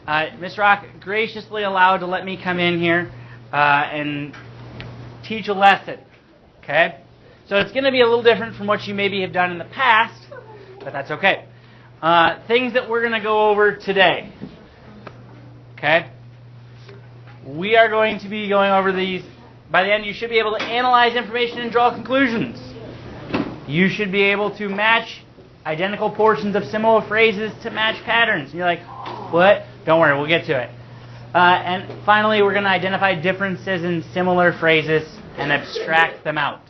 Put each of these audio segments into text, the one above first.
Ms. Rock graciously allowed to let me come in here and teach a lesson. Okay? So it's going to be a little different from what you maybe have done in the past, but that's okay. Things that we're going to go over today. Okay? We are going to be going over these. By the end, you should be able to analyze information and draw conclusions. You should be able to match identical portions of similar phrases to match patterns. And you're like, what? Don't worry, we'll get to it. And finally, we're going to identify differences in similar phrases and abstract them out.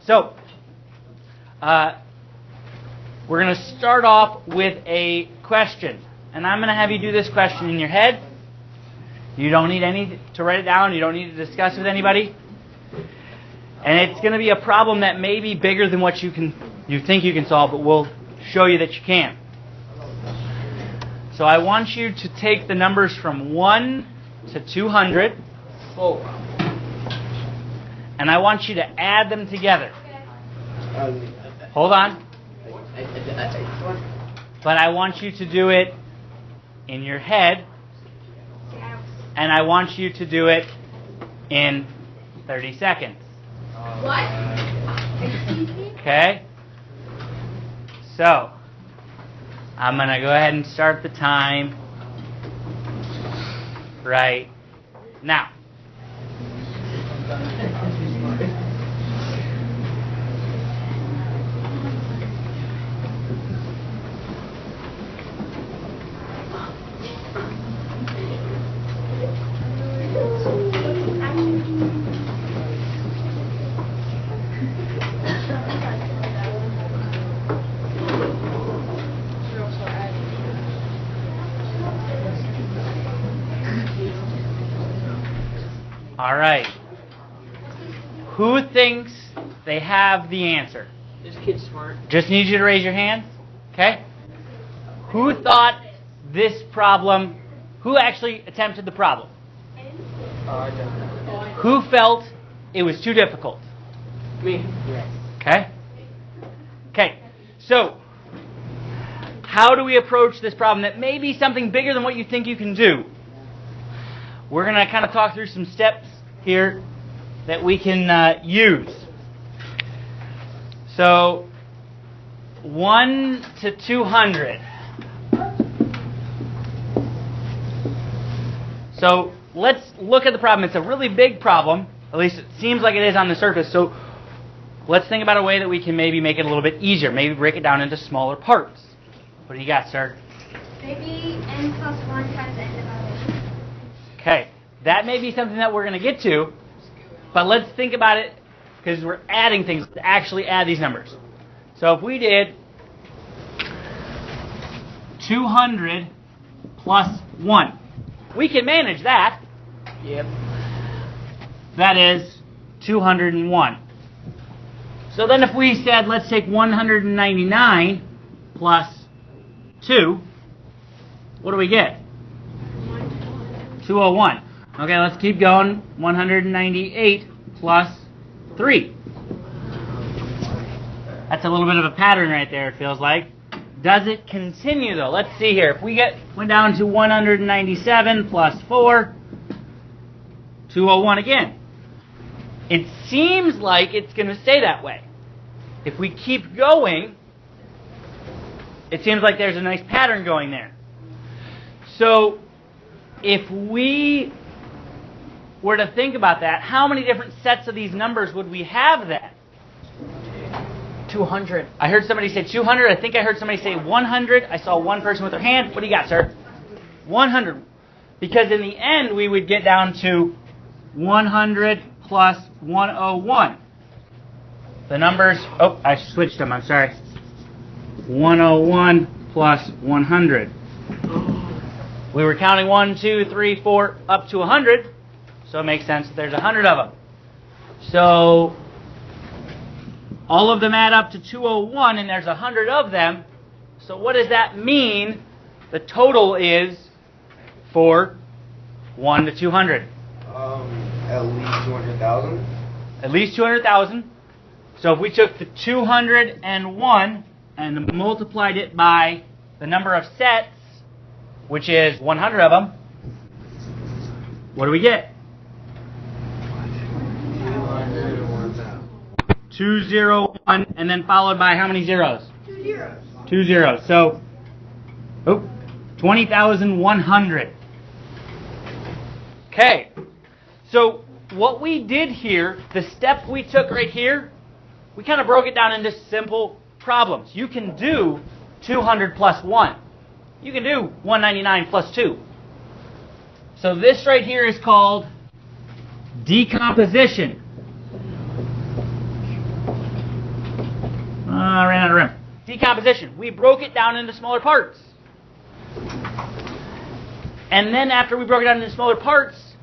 So, we're going to start off with a question. And I'm going to have you do this question in your head. You don't need to write it down. You don't need to discuss with anybody. And it's going to be a problem that may be bigger than what you think you can solve, but we'll show you that you can. So I want you to take the numbers from 1 to 200. And I want you to add them together. Hold on. But I want you to do it in your head. And I want you to do it in 30 seconds. What? Okay? So, I'm going to go ahead and start the time right now. All right. Who thinks they have the answer? This kid's smart. Just need you to raise your hand. Okay? Who thought this problem, who actually attempted the problem? I don't know. Who felt it was too difficult? Me. Okay? Okay. So, how do we approach this problem that may be something bigger than what you think you can do? We're going to kind of talk through some steps here that we can use. So, 1 to 200. So, let's look at the problem. It's a really big problem. At least it seems like it is on the surface. So, let's think about a way that we can maybe make it a little bit easier. Maybe break it down into smaller parts. What do you got, sir? Maybe n plus 1 times n divided. Okay, that may be something that we're going to get to, but let's think about it because we're adding things to actually add these numbers. So if we did 200 plus 1, we can manage that. Yep. That is 201. So then if we said, let's take 199 plus 2, what do we get? 201. Okay, let's keep going. 198 plus 3. That's a little bit of a pattern right there, it feels like. Does it continue, though? Let's see here. If we went down to 197 plus 4, 201 again. It seems like it's going to stay that way. If we keep going, it seems like there's a nice pattern going there. So, if we were to think about that, how many different sets of these numbers would we have then? 200. I heard somebody say 200. I think I heard somebody say 100. I saw one person with their hand. What do you got, sir? 100. Because in the end, we would get down to 100 plus 101. The numbers, I switched them, I'm sorry. 101 plus 100. We were counting 1, 2, 3, 4, up to 100. So it makes sense that there's 100 of them. So all of them add up to 201, and there's 100 of them. So what does that mean the total is for 1 to 200? At least 200,000. At least 200,000. So if we took the 201 and multiplied it by the number of sets, which is 100 of them, what do we get? 201, and then followed by how many zeros? 2 zeros. 2 zeros. So, 20,100. Okay. So, what we did here, the step we took right here, we kind of broke it down into simple problems. You can do 200 plus 1. You can do 199 plus 2. So this right here is called decomposition. I ran out of room. Decomposition. We broke it down into smaller parts. And then after we broke it down into smaller parts,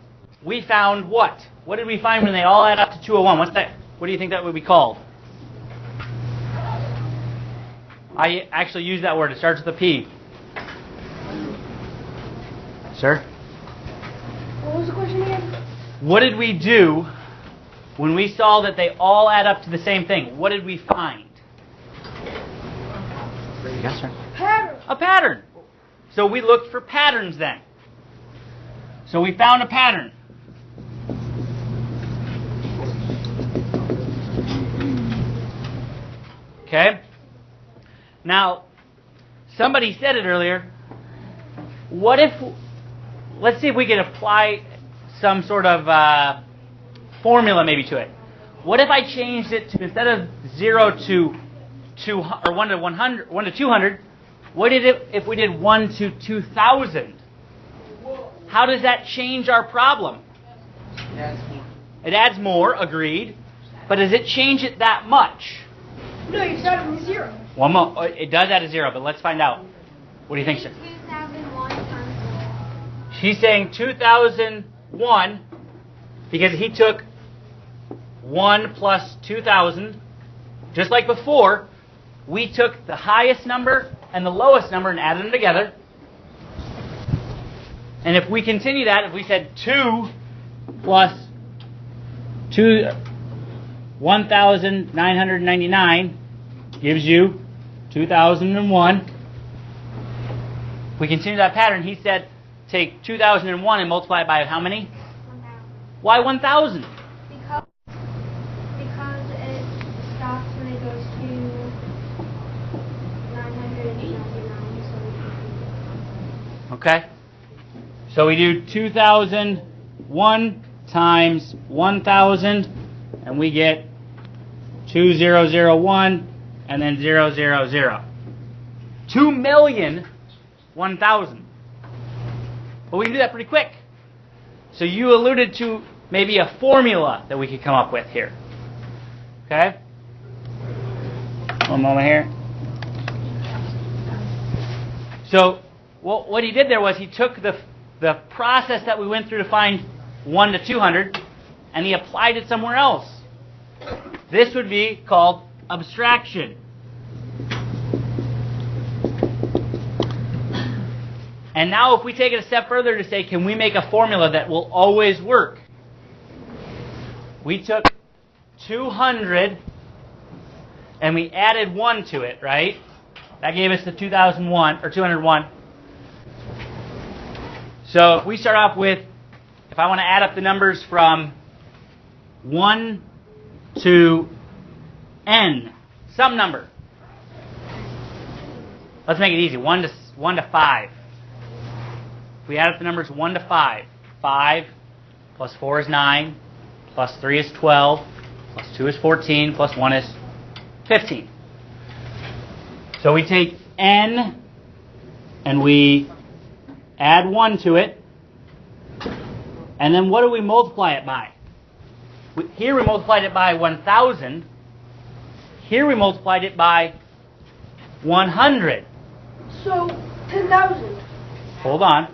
we found what? What did we find when they all add up to 201? What's that? What do you think that would be called? I actually use that word. It starts with a P. Sir? What was the question again? What did we do when we saw that they all add up to the same thing? What did we find? Yes, sir. Pattern. A pattern. So we looked for patterns then. So we found a pattern. Okay? Now, somebody said it earlier. What if, let's see if we can apply some sort of formula maybe to it. What if I changed it to, instead of 0 to 2, or 1 to 100, 1 to 200, what if we did 1 to 2,000? How does that change our problem? It adds more, agreed. But does it change it that much? No, you started from 0. One more. It does add a 0, but let's find out. What do you think, sir? 2001 times She's saying 2001 because he took 1 plus 2,000. Just like before, we took the highest number and the lowest number and added them together. And if we continue that, if we said 2 plus 1,999 gives you 2001. If we continue that pattern, he said take 2001 and multiply it by how many? 1,000. Why 1,000? Because it stops when it goes to 999. Okay. So we do 2001 times 1,000, and we get 2001 and then 000. 2,001,000. But we can do that pretty quick. So you alluded to maybe a formula that we could come up with here. Okay? One moment here. So what he did there was he took the process that we went through to find 1 to 200 and he applied it somewhere else. This would be called abstraction. And now if we take it a step further to say, can we make a formula that will always work? We took 200 and we added 1 to it, right? That gave us the 2001 or 201. So if we start off with, if I want to add up the numbers from 1 to n, some number. Let's make it easy. 1 to 5. If we add up the numbers 1 to 5, 5 plus 4 is 9, plus 3 is 12, plus 2 is 14, plus 1 is 15. So we take n and we add 1 to it. And then what do we multiply it by? Here we multiplied it by 1,000. Here we multiplied it by 100. So 10,000. Hold on.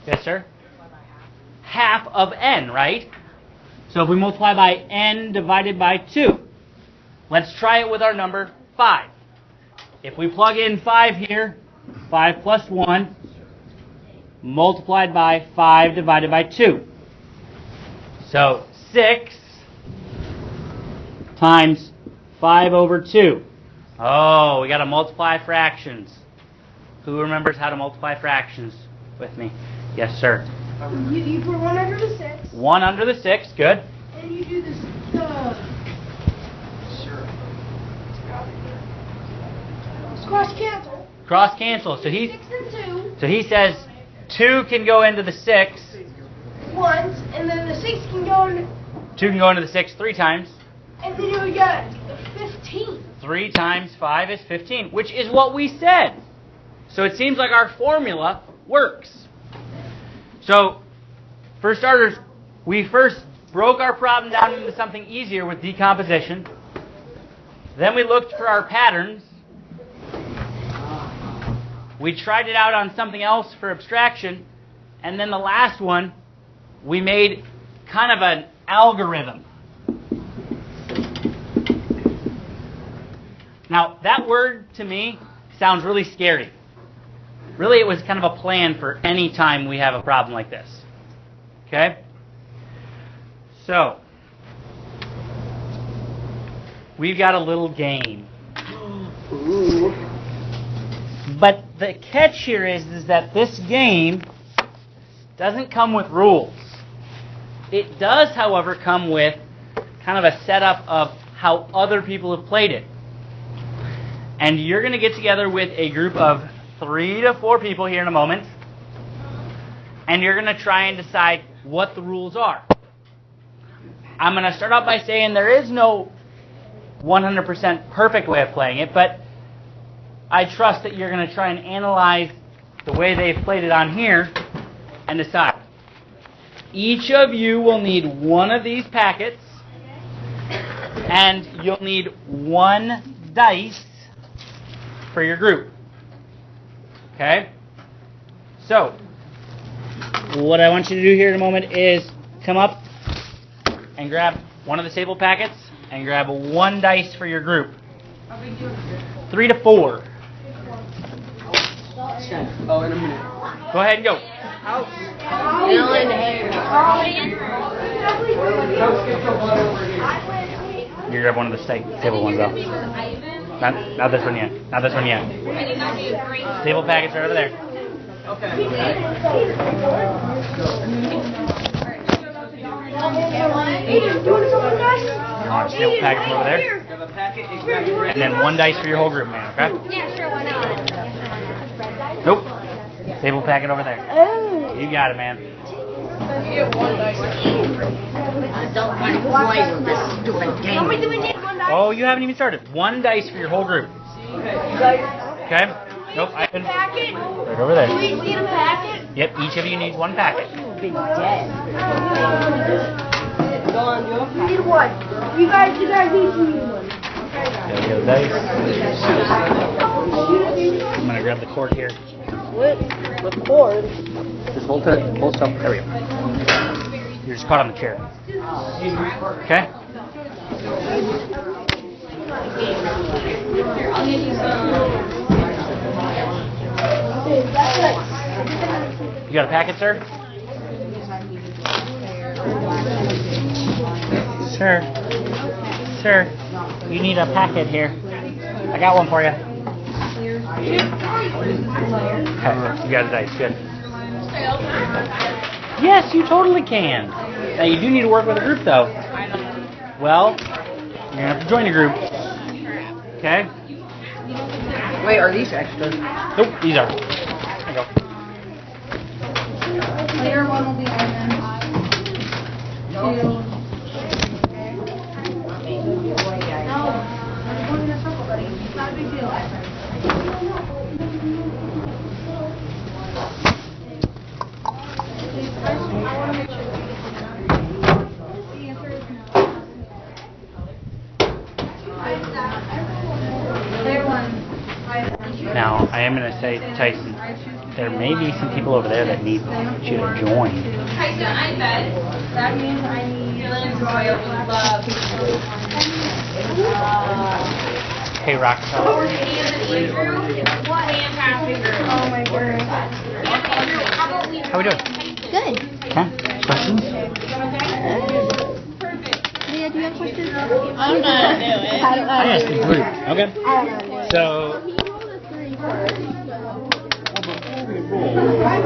Yes, sir? Half of n, right? So if we multiply by n divided by 2, let's try it with our number 5. If we plug in 5 here, 5 plus 1, multiplied by 5 divided by 2. So 6 times 5 over 2. Oh, we got to multiply fractions. Who remembers how to multiply fractions with me? Yes, sir. You put 1 under the 6. 1 under the 6, good. And you do this. Cross cancel. Cross cancel. 6 and 2 So he says 2 can go into the 6. once, and then the 6 can go in, 2 can go into the 6 3 times. and then you got 15. 3 times 5 is 15, which is what we said. So it seems like our formula works. So, for starters, we first broke our problem down into something easier with decomposition. Then we looked for our patterns. We tried it out on something else for abstraction. And then the last one, we made kind of an algorithm. Now, that word to me sounds really scary. Really, it was kind of a plan for any time we have a problem like this. Okay? So, we've got a little game. Ooh. But the catch here is that this game doesn't come with rules. It does, however, come with kind of a setup of how other people have played it. And you're going to get together with a group of 3 to 4 people here in a moment. And you're going to try and decide what the rules are. I'm going to start out by saying there is no 100% perfect way of playing it, but I trust that you're going to try and analyze the way they've played it on here and decide. Each of you will need one of these packets, and you'll need 1 dice for your group. Okay? So, what I want you to do here in a moment is come up and grab one of the staple packets and grab 1 dice for your group. 3 to 4. Oh, in a minute. Go ahead and go. You grab one of the stable ones though. Not this one yet. Not this one yet. Stable packets are over there. You want a stable packet from over there? And then 1 dice for your whole group, man, okay? Yeah, sure, why not? Nope. Stable packet over there. Oh. You got it, man. How do we need 1 dice? Oh, you haven't even started. 1 dice for your whole group. Okay? Nope, I couldn't. Packet? Right over there. Do we need a packet? Yep, each of you needs 1 packet. We need 1. You guys need 1. There we go, dice. I'm going to grab the cord here. What cord? Just hold stuff. There we go. You're just caught on the chair. Okay? You got a packet, sir? Sir, you need a packet here. I got one for you. Okay, you got a dice. Good. Yes, you totally can. Now, you do need to work with a group, though. Well, you're going to have to join a group. Okay? Wait, are these extras? Nope, these are. There you go. Later one will be Ivan. No, I'm going in a circle, buddy. It's not a big deal. I want to make sure. The answer is no. Later one. Now, I am going to say, Tyson, there may be some people over there that need you to join. Tyson, I'm bed. That means I need Hey, Rockefeller. Oh my goodness. How we doing? Good. Okay. Questions? Leah, do you have questions? I'm not doing it. I asked the group. Okay. I don't know. So,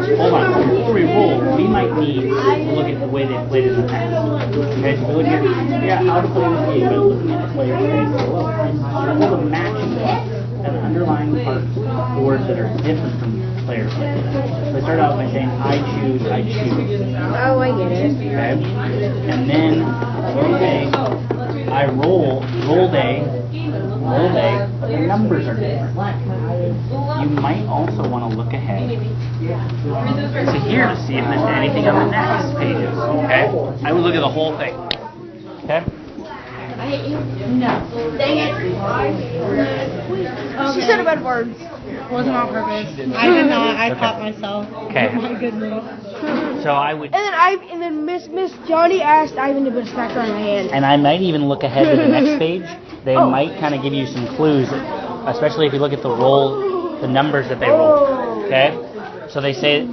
hold on. Before we roll, we might need to look at the way they played it in the past. Okay, so we look at how to play this game by looking at the player's face below. Circle the matching parts and underlying parts of boards that are different from players. So I start out by saying I choose, I choose. Oh, I get it. Okay, and then I roll day, but the numbers are different. You might also want to look ahead to here to see if there's anything on the next pages. Okay? I would look at the whole thing. Okay? I hate you. No. Dang it. She said a bad word. Wasn't on purpose. I did not. I caught myself. Okay. Oh my goodness. So I would, And then Miss Johnny asked Ivan to put a smacker on my hand. and I might even look ahead to the next page. They might kind of give you some clues, especially if you look at the numbers that they roll. Okay? So they say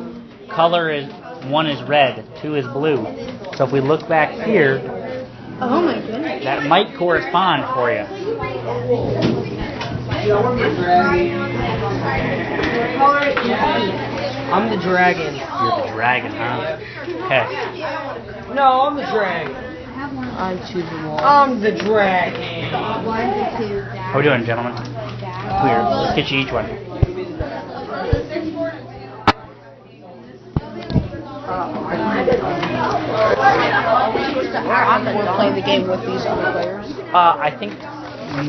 color is 1 is red, 2 is blue. So if we look back here, Oh my goodness. that might correspond for you. I'm the dragon. You're the dragon, huh? Okay. No, I'm the dragon. I'm choosing one. I'm the dragon. How we doing, gentlemen? Clear. Let's get you each one. We're playing the game with these other players. I think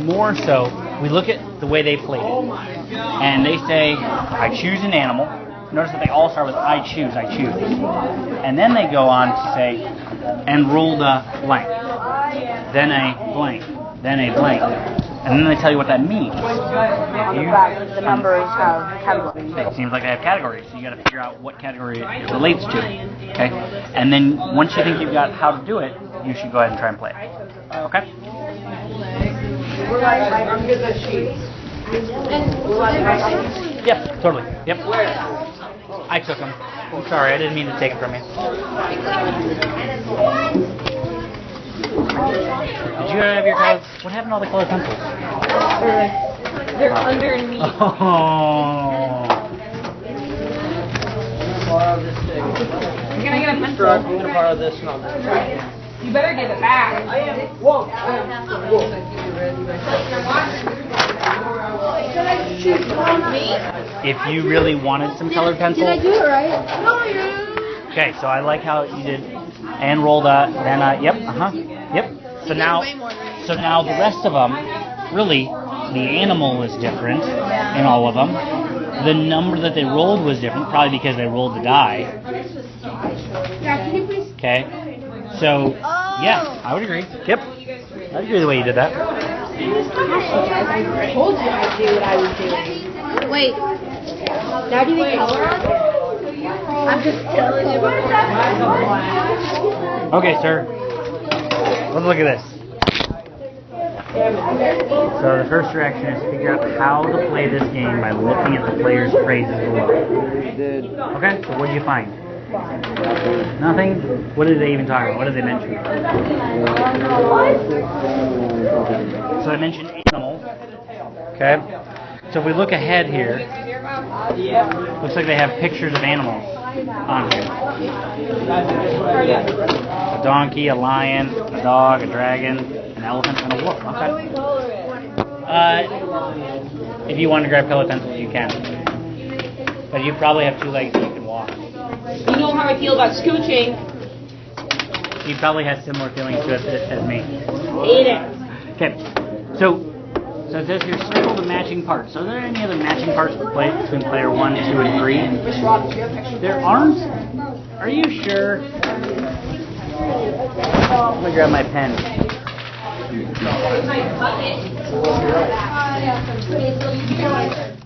more so, we look at the way they played it. And they say, I choose an animal. Notice that they all start with I choose, I choose. And then they go on to say, and roll the blank. Then a blank. Then a blank. And then they tell you what that means. The numbers have categories. It seems like they have categories, so you got to figure out what category it relates to. Okay? And then once you think you've got how to do it, you should go ahead and try and play it. Okay? I'm good at sheets. Yep, totally. Yep. I took them. I'm sorry, I didn't mean to take it from you. Did you have your colors? What happened to all the colored pencils? They're underneath. Oh. You're gonna get a pencil. I'm gonna borrow this one. You better give it back. Whoa. If you really wanted some colored pencil. Did I do it right? Okay, so I like how you did and rolled then yep, yep. So now the rest of them, really, the animal is different in all of them. The number that they rolled was different, probably because they rolled the die. Yeah, can you please? Okay, so yeah, I would agree. Yep, I'd agree the way you did that. I told you I'd do what I would do. Wait. Now do you think color on it? I'm just telling you. Okay, sir. Let's look at this. So the first direction is to figure out how to play this game by looking at the player's phrases below. Okay, so what did you find? Nothing? What did they even talk about? What did they mention? So I mentioned animal. Okay. So if we look ahead here, looks like they have pictures of animals on here. A donkey, a lion, a dog, a dragon, an elephant, and a wolf. Okay. If you want to grab colored pencils, you can. But you probably have 2 legs and you can walk. You know how I feel about scooching. He probably has similar feelings to it as me. Hate it. Okay. So it says here, circle the matching parts. So are there any other matching parts to play between player 1, 2, and 3? Their arms? Are you sure? I'm gonna grab my pen.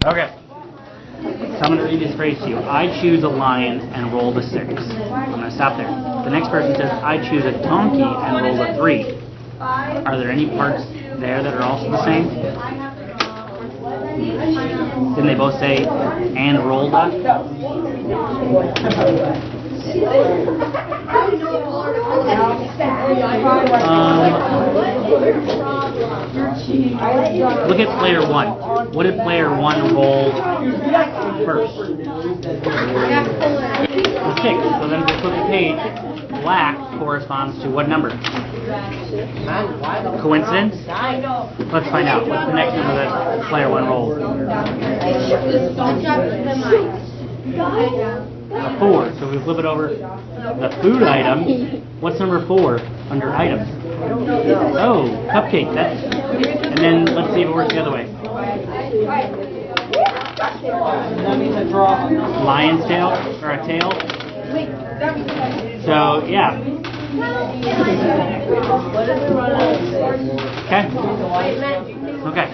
Okay. So I'm going to read this phrase to you. I choose a lion and roll the 6. I'm going to stop there. The next person says, I choose a donkey and roll the 3. Are there any parts there that are also the same? Didn't they both say, and roll the? Look at player 1. What did player 1 roll first? The 6. So then if we flip the page, black corresponds to what number? Coincidence? Let's find out. What's the next number that player 1 rolled? A 4. So if we flip it over, the food item, what's number 4 under items? Oh, cupcake. And then let's see if it works the other way. Lion's tail, or a tail. So, yeah. Okay.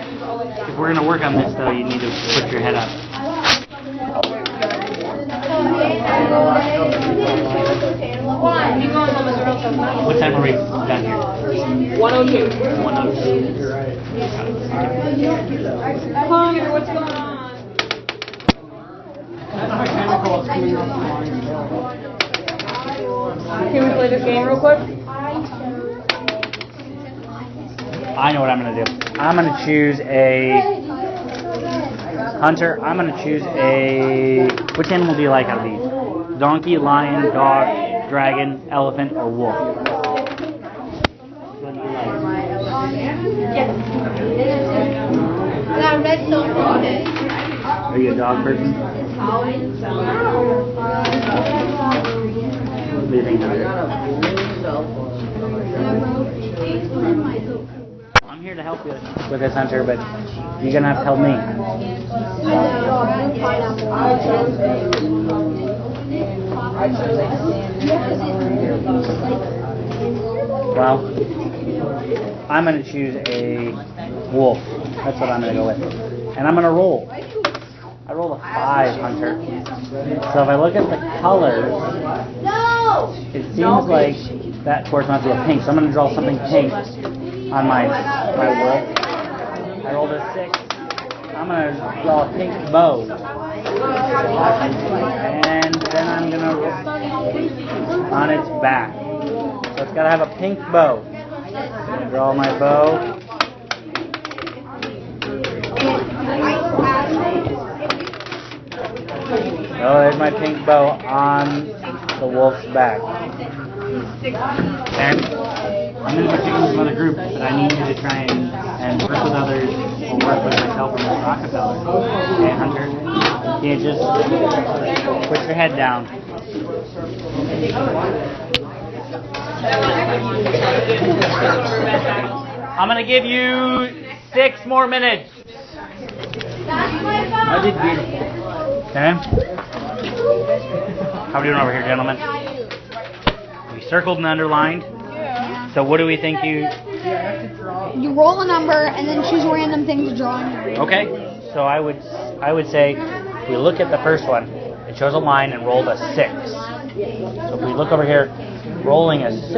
If we're going to work on this, though, you need to put your head up. What time are we done here? 102. 102. What's going on? Can we play this game real quick? I know what I'm going to do. I'm going to choose a hunter. I'm going to choose a... Which animal do you like out of these? Donkey, lion, dog, dragon, elephant, or wolf? Are you a dog person? What do you think, Hunter? I'm here to help you with this, Hunter, but you're going to have to help me. Well, I'm going to choose a wolf. That's what I'm going to go with. And I'm going to roll. I rolled a 5, Hunter. So if I look at the colors, it seems like that corresponds to a pink. So I'm going to draw something pink on my wolf. I rolled a 6. I'm going to draw a pink bow. And then I'm going to on its back. So it's got to have a pink bow. Draw my bow. Oh, there's my pink bow on the wolf's back. And I'm going to be picking some other groups, but I need you to try and work with others or work with myself and Miss Rockefeller. Okay, Hunter? You just put your head down. I'm going to give you 6 more minutes. I did beautiful. Okay? How are we doing over here, gentlemen? We circled and underlined. Yeah. So what do we think you... You roll a number and then choose a random thing to draw on your Okay. So I would say, if we look at the first one, it shows a line and rolled a 6. So if we look over here, rolling a 6,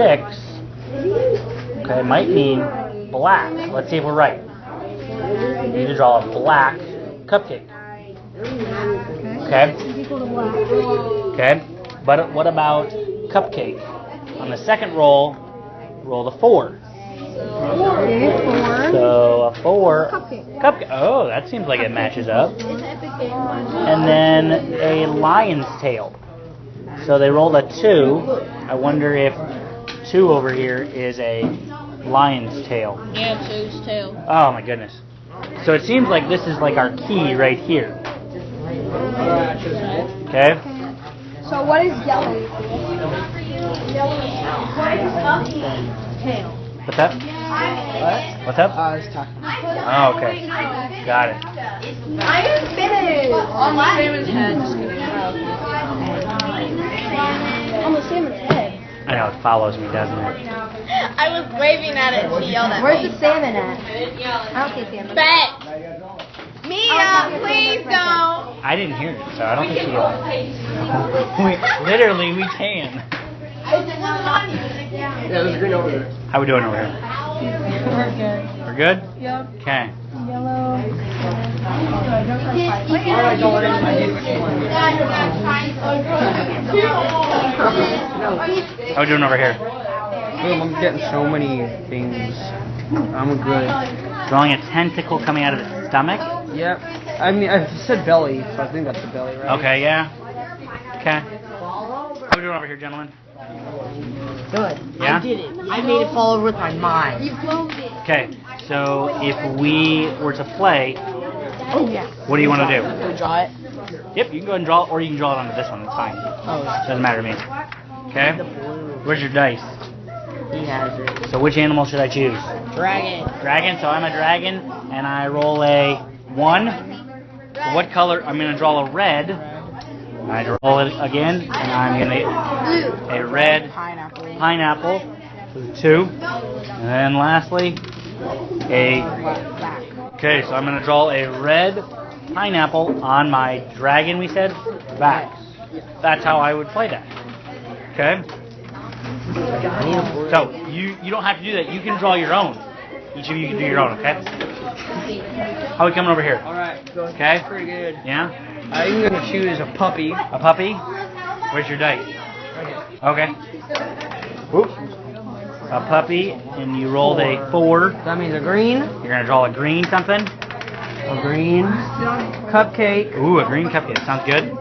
okay, might mean black. Let's see if we're right. You need to draw a black cupcake. Okay? Okay? But what about cupcake? On the second roll, roll the 4. So a 4. Cupcake. Oh, that seems like it matches up. And then a lion's tail. So they rolled a 2. I wonder if 2 over here is a lion's tail. Yeah, two's tail. Oh my goodness. So it seems like this is like our key right here. Okay? So what is yellow? Tail. What's up? What's up? It's talking. Oh, okay. Got it. I'm finished. On the salmon's head. On the salmon's head. I know, it follows me, doesn't it? I was waving at it and she yelled at me. Where's the salmon at? I don't see salmon. Bet. Mia, please don't. I didn't hear it, so I don't think she will. Literally, we can. Yeah, there's a green over there. How we doing over here? We're good. We're good? Yep. Okay. Yellow. Alright, don't worry. I did what you wanted. How we doing over here? Boom, I'm getting so many things. I'm good. Drawing a tentacle coming out of its stomach? Yep. I mean, I said belly, so I think that's the belly, right? Okay, yeah. Okay. How we doing over here, gentlemen? Good. Yeah? I did it. I made it fall over with my mind. You cloned it. Okay, so if we were to play, Oh, yeah. what do you want to do? Draw it. Yep, you can go ahead and draw it, or you can draw it onto this one. It's fine. Oh, Doesn't matter to me. Okay? Where's your dice? he has it. So which animal should I choose? Dragon. Dragon, so I'm a dragon, and I roll a 1. So what color? I'm going to draw a red. I roll it again, and I'm going to a red pineapple. So 2. And then lastly, okay, so I'm going to draw a red pineapple on my dragon, we said, back. That's how I would play that. Okay? So, you don't have to do that. You can draw your own. Each of you can do your own, okay? How are we coming over here? Alright, Okay? pretty good. Yeah? I'm going to choose a puppy. A puppy? Where's your dice? Okay. Whoop. A puppy, and you rolled a 4. That means a green. You're going to draw a green something? A green cupcake. Ooh, a green cupcake. Sounds good.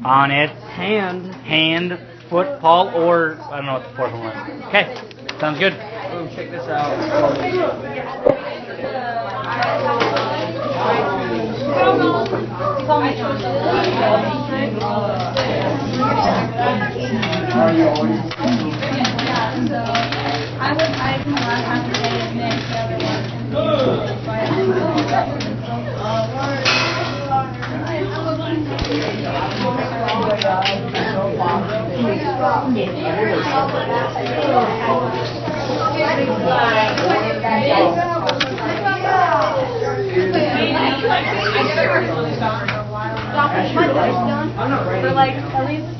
On its hand, foot, paw, or I don't know what the fourth one was. Okay, sounds good. Boom, check this out.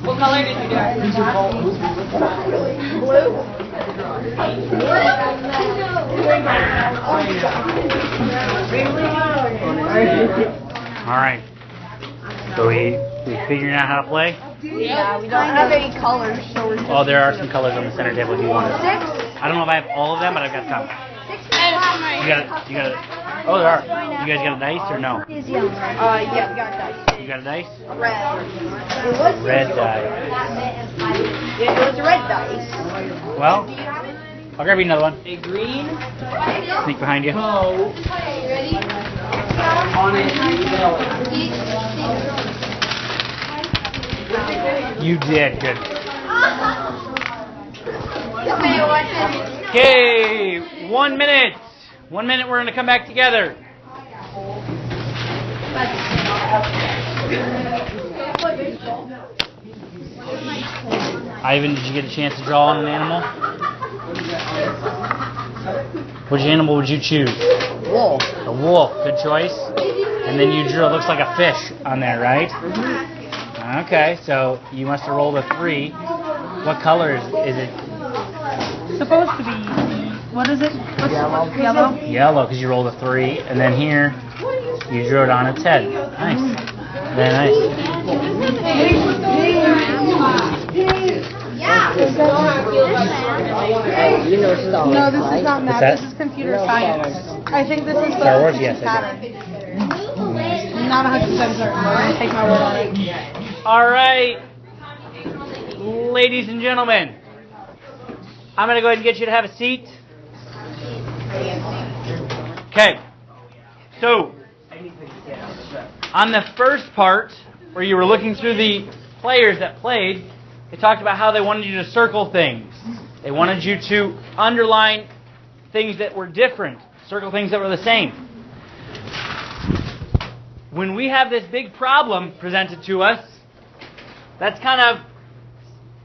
What color did you do? All right. So we figuring out how to play. Yeah, we don't have any colors, so we're just... Oh, there are some colors on the center table if you want. 6? I don't know if I have all of them, but I've got some. 6 You got it. You got it. Oh, there are. You guys got a dice or no? is yellow. Yeah, we got dice. You got a dice? Red. It was Red die. It was a red dice. Well, I'll grab you another one. A green Sneak behind you. bow Ready? on it. You did good. Okay, watch it. Okay, 1 minute. 1 minute. We're gonna come back together. Ivan, did you get a chance to draw on an animal? Which animal would you choose? Wolf. A wolf. Good choice. And then you drew, it looks like a fish on there, right? Okay, so you must have rolled a 3. What color is it? Supposed to be. What is it? Yellow. Yellow. Yellow, because you rolled a 3. And then here, you drew it on its head. Nice. Very nice. You know Star Wars, No, this is not What's math. that? This is computer science. I think this is the Star Wars? Yes, I pattern. I'm not 100% certain. I'm going to take my word on it. All right, ladies and gentlemen, I'm going to go ahead and get you to have a seat. Okay, so on the first part, where you were looking through the players that played, they talked about how they wanted you to circle things. They wanted you to underline things that were different, circle things that were the same. When we have this big problem presented to us, that's kind of,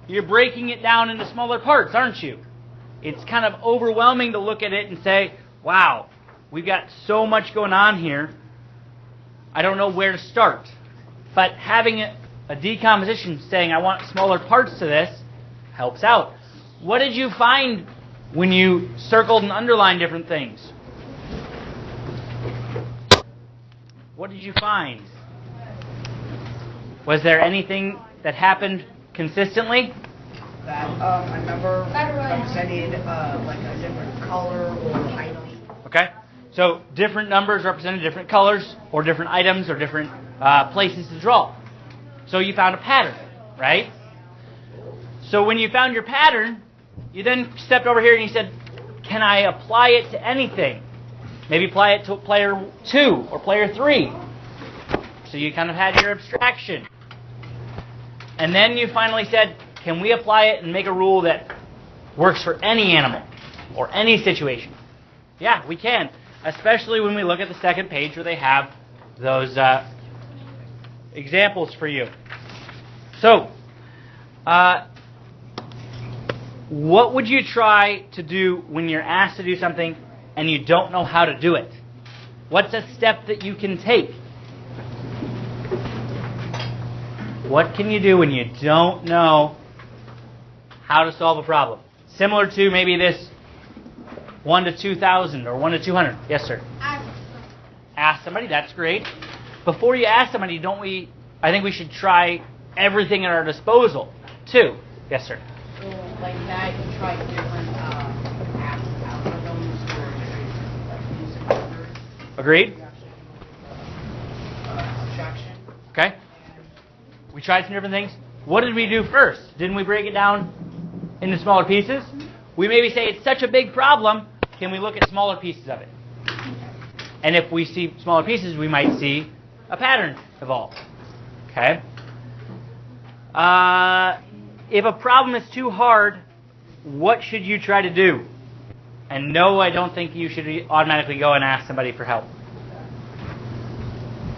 you're breaking it down into smaller parts, aren't you? It's kind of overwhelming to look at it and say, wow, we've got so much going on here, I don't know where to start. But having a decomposition saying I want smaller parts to this helps out. What did you find when you circled and underlined different things? What did you find? Was there anything that happened consistently? That a number represented like a different color or item. Okay. So different numbers represented different colors or different items or different places to draw. So you found a pattern, right? So when you found your pattern, you then stepped over here and you said, can I apply it to anything? Maybe apply it to player 2 or player 3. So you kind of had your abstraction. And then you finally said, can we apply it and make a rule that works for any animal or any situation? Yeah, we can. Especially when we look at the second page where they have those examples for you. So, what would you try to do when you're asked to do something and you don't know how to do it? What's a step that you can take? What can you do when you don't know how to solve a problem? Similar to maybe this 1 to 2,000 or 1 to 200. Yes, sir. Ask somebody. That's great. Before you ask somebody, I think we should try everything at our disposal, too. Yes, sir. So like that, you try different algorithms or using numbers. Agreed? Abstraction. Okay. We tried some different things. What did we do first? Didn't we break it down into smaller pieces? We maybe say it's such a big problem, can we look at smaller pieces of it? And if we see smaller pieces, we might see a pattern evolve. Okay? If a problem is too hard, what should you try to do? And no, I don't think you should automatically go and ask somebody for help.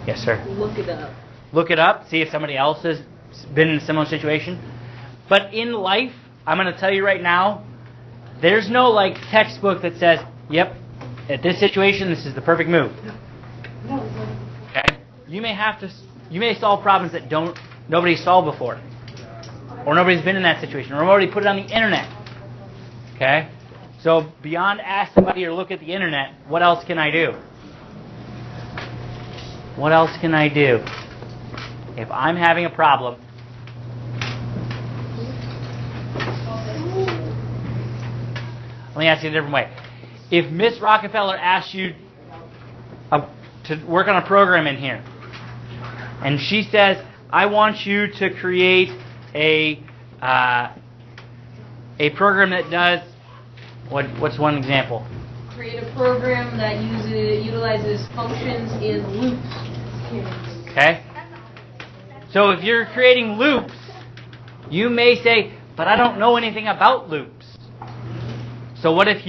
Yes, sir. Look it up. Look it up, see if somebody else has been in a similar situation. But in life, I'm going to tell you right now, there's no like textbook that says, yep, at this situation, this is the perfect move. Okay? You may solve problems that nobody's solved before. Or nobody's been in that situation. Or nobody put it on the internet. Okay? So beyond ask somebody or look at the internet, what else can I do? What else can I do? If I'm having a problem, let me ask you a different way. If Miss Rockefeller asked you to work on a program in here, and she says, I want you to create a program that does, what's one example? Create a program that utilizes functions in loops. Okay? So if you're creating loops, you may say, but I don't know anything about loops. So what if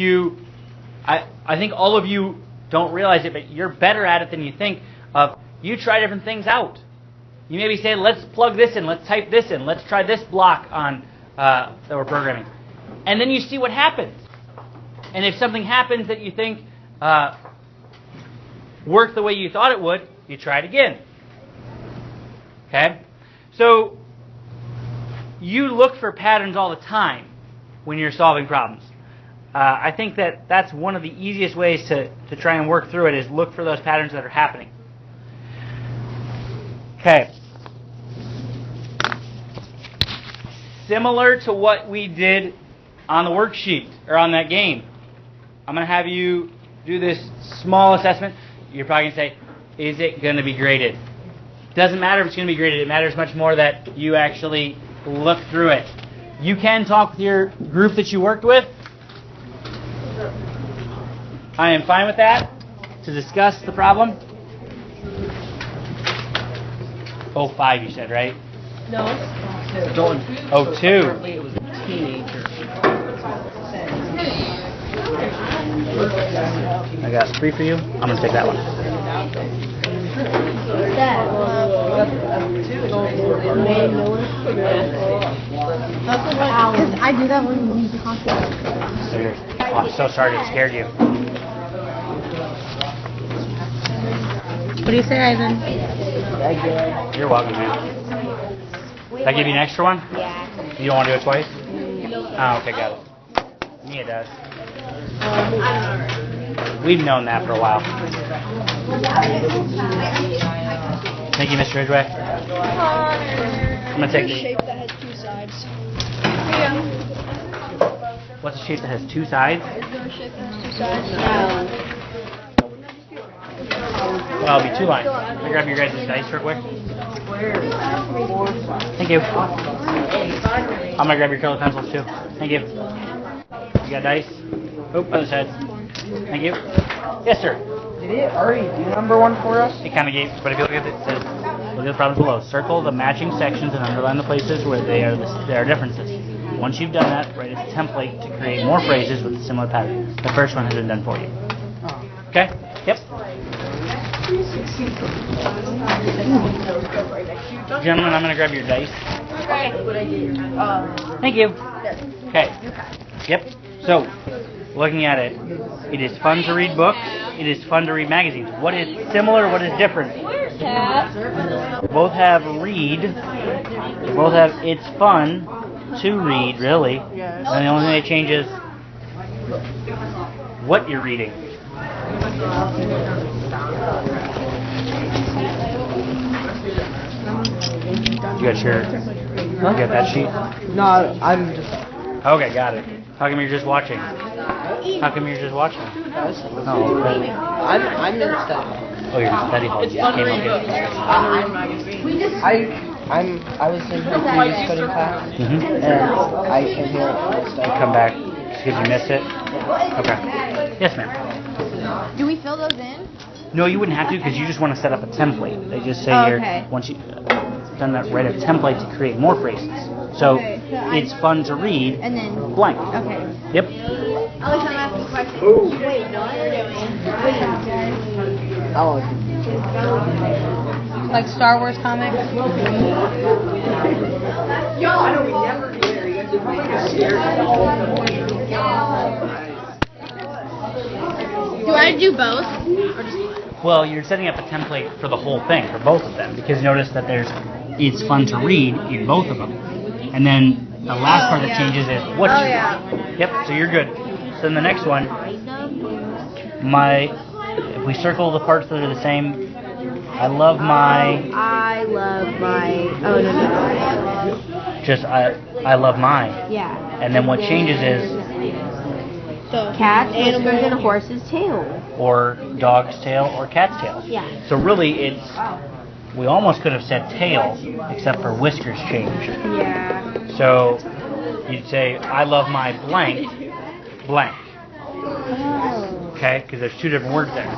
I think all of you don't realize it, but you're better at it than you think. You try different things out. You maybe say, let's plug this in, let's type this in, let's try this block on that we're programming. And then you see what happens. And if something happens that you think worked the way you thought it would, you try it again. Okay? So you look for patterns all the time when you're solving problems. I think that's one of the easiest ways to try and work through it is look for those patterns that are happening. Okay. Similar to what we did on the worksheet or on that game, I'm going to have you do this small assessment. You're probably going to say, is it going to be graded? Doesn't matter if it's going to be graded. It matters much more that you actually look through it. You can talk with your group that you worked with. I am fine with that to discuss the problem. 05 you said, right? No. 02. It was a teenager. I got 3 for you. I'm going to take that one. Because I do that when we talk. Oh, I'm so sorry it scared you. What do you say, Ivan? You're welcome, man. Did I give you an extra one? Yeah. You don't want to do it twice? Oh, okay, got it. Mia does. We've known that for a while. Thank you, Mr. Ridgway. I'm going to take the... shape that has 2 sides. What's a shape that has two sides? Well, it'll be two lines. Let me grab your guys' dice real quick. Thank you. I'm gonna grab your colored pencils too. Thank you. You got dice? Oh, other side. Thank you. Yes, sir. Did it already do number one for us? It kind of gave, but if you look at it, it says, look at the problems below. Circle the matching sections and underline the places where there are differences. Once you've done that, write a template to create more phrases with a similar pattern. The first one has been done for you. Okay? Yep. Gentlemen, I'm going to grab your dice. Thank you. Okay. Yep. So, looking at it, it is fun to read books. It is fun to read magazines. What is similar? What is different? They both have read. They both have it's fun to read, really. And the only thing that changes what you're reading. You got that sheet? No, I'm just. Okay, got it. How come you're just watching? How come you're just watching? Oh, okay. I'm in study. Oh, you're in study hall. I was in her previous study class, and I came here to study. You come back because you missed it? Okay. Yes, ma'am. Do we fill those in? No, you wouldn't have to because you just want to set up a template. They just say here, once you've done that, write a template to create more phrases. So, it's fun to read, And then blank. okay. Yep. Alex, I'm asking questions. Wait, no, Oh, Like Star Wars comics. Do I do both? Well, you're setting up a template for the whole thing, for both of them, because notice that there's it's fun to read in both of them. And then the last part that changes is what you read. Yep, so you're good. So in the next one, if we circle the parts that are the same, I love my, Oh no. just I love my. Yeah. And then what changes is, Cats, whiskers, and a horse's tail. or dog's tail, or cat's tail. Yeah. So really we almost could have said tail, except for whiskers changed. Yeah. So you'd say, I love my blank, blank. Okay? Because there's two different words there.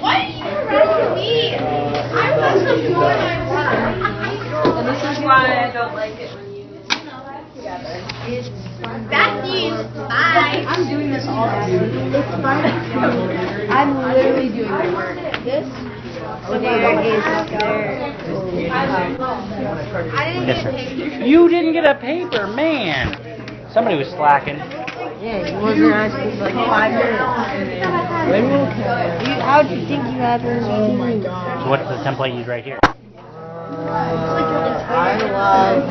Why did you correct me? I was the more my work. And this is why I don't like it when you together. That's you. Bye. I'm doing this all day. It's fine. I'm literally doing my work. This there is I didn't Yes, get sir. paid. You didn't get a paper, man. Somebody was slacking. Yeah, you wasn't asking for like 5 minutes. How do you think you had one? Oh my god. So what's the template used right here? I love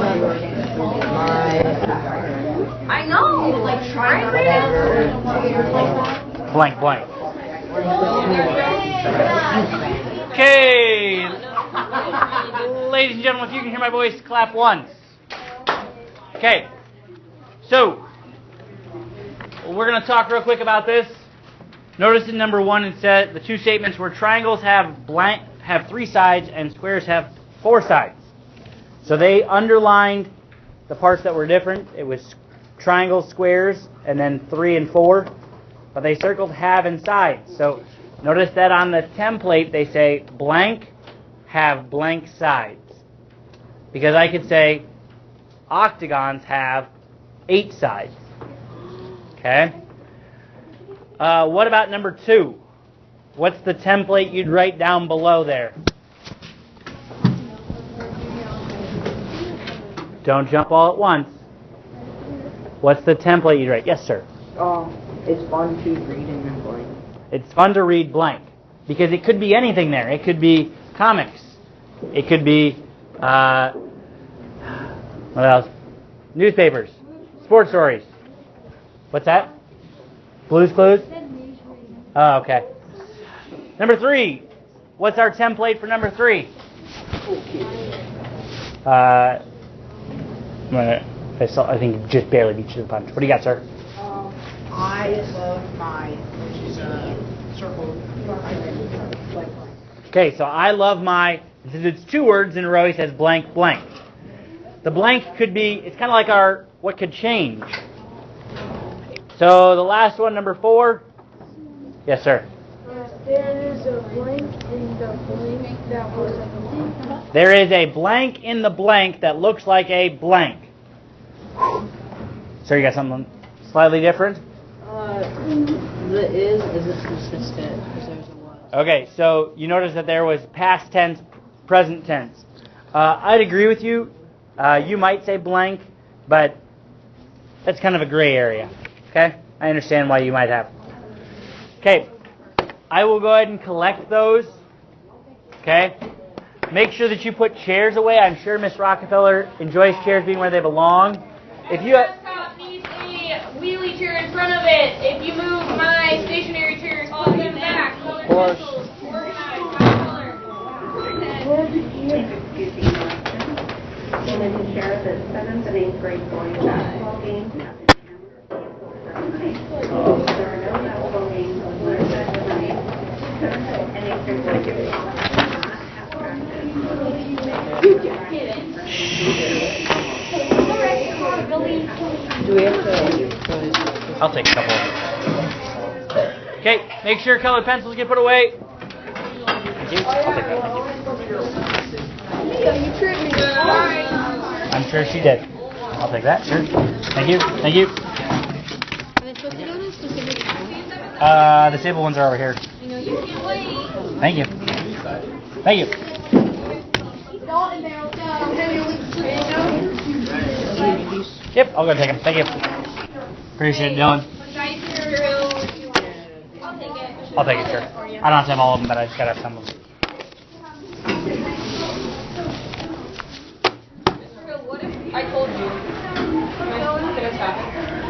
I know, like try Blank, blank. Okay. Ladies and gentlemen, if you can hear my voice, clap once. Okay. So, we're going to talk real quick about this. Notice in number 1 it said the two statements where triangles have 3 sides and squares have 4 sides. So they underlined the parts that were different. It was triangles, squares, and then 3 and 4. But they circled have and sides. So notice that on the template they say blank have blank sides. Because I could say octagons have 8 sides. Okay? What about number 2? What's the template you'd write down below there? Don't jump all at once. What's the template you'd write? Yes, sir. It's fun to read in blank. It's fun to read blank. Because it could be anything there. It could be comics. It could be, what else? Newspapers. Sports stories. What's that? Blue's Clues? Oh, okay. Number 3. What's our template for number 3? I think you just barely beat you to the punch. What do you got, sir? I love my circle. Okay, so I love my, since it's 2 words in a row, he says blank, blank. The blank could be, it's kind of like our, what could change. So the last one, number 4. Yes, sir. There is a blank in the blank that was a blank. There is a blank in the blank that looks like a blank. Sir, you got something slightly different? The isn't consistent because there's a was. Okay, so you notice that there was past tense, present tense. I'd agree with you. You might say blank, but that's kind of a gray area. Okay? I understand why you might have. Okay. I will go ahead and collect those. Okay? Make sure that you put chairs away. I'm sure Miss Rockefeller enjoys chairs being where they belong. If you Stop needs a wheelie chair in front of it. If you move my stationary chairs, hold them back. Color pencils. Organize by color. And then the sheriff is 7th and 8th grade going to basketball games. There are no basketball games on Thursday night. 7th and 8th grade boys do not have practice. Do we have to? I'll take a couple. Okay, make sure colored pencils get put away. Thank you. I'll take that. You tripped me. I'm sure she did. I'll take that. Sure. Thank you. Thank you. Are they supposed to go in a specific time? The sable ones are over here. Thank you. Thank you. Yep, I'll go take them. Thank you. Appreciate it, Dylan. I'll take it, sure. I don't have to have all of them, but I just gotta have some of them. I told you. Am I gonna stop it?